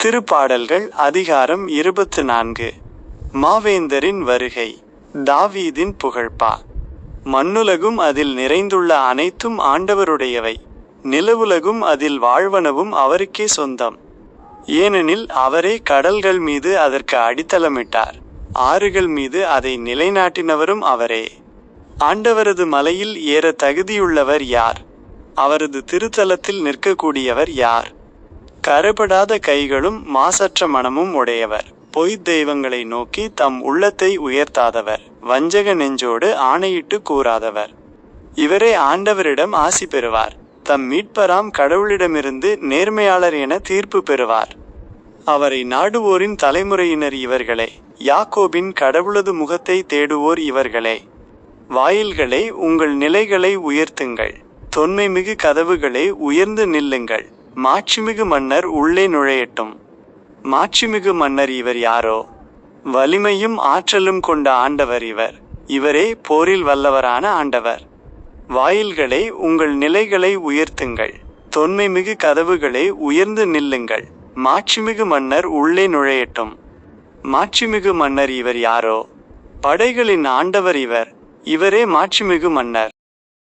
திருப்பாடல்கள் அதிகாரம் 24. மாவேந்தரின் வருகை. தாவீதின் புகழ்பா. மண்ணுலகும் அதில் நிறைந்துள்ள அனைத்தும் ஆண்டவருடையவை. நிலவுலகும் அதில் வாழ்வனவும் அவருக்கே சொந்தம். ஏனெனில் அவரே கடல்கள் மீது அதற்கு அடித்தளமிட்டார், ஆறுகள் மீது அதை நிலைநாட்டினவரும் அவரே. ஆண்டவரது மலையில் ஏற தகுதியுள்ளவர் யார்? அவரது திருத்தலத்தில் நிற்கக்கூடியவர் யார்? கரைபடாத கைகளும் மாசற்ற மனமும் உடையவர், பொய்த் தெய்வங்களை நோக்கி தம் உள்ளத்தை உயர்த்தாதவர், வஞ்சக நெஞ்சோடு ஆணையிட்டு கூறாதவர். இவரே ஆண்டவரிடம் ஆசி பெறுவார், தம் மீட்பராம் கடவுளிடமிருந்து நேர்மையாளர் என தீர்ப்பு பெறுவார். அவரை நாடுவோரின் தலைமுறையினர் இவர்களே, யாக்கோபின் கடவுளது முகத்தை தேடுவோர் இவர்களே. வாயில்களே, உங்கள் நிலைகளை உயர்த்துங்கள், தொன்மைமிகு கதவுகளே உயர்ந்து நில்லுங்கள், மாட்சிமிகு மன்னர் உள்ளே நுழையட்டும். மாட்சிமிகு மன்னர் இவர் யாரோ? வலிமையும் ஆற்றலும் கொண்ட ஆண்டவர் இவர், இவரே போரில் வல்லவரான ஆண்டவர். வாயில்களே, உங்கள் நிலைகளை உயர்த்துங்கள், தொன்மைமிகு கதவுகளே உயர்ந்து நில்லுங்கள், மாட்சிமிகு மன்னர் உள்ளே நுழையட்டும். மாட்சிமிகு மன்னர் இவர் யாரோ? படைகளின் ஆண்டவர் இவர், இவரே மாட்சிமிகு மன்னர்.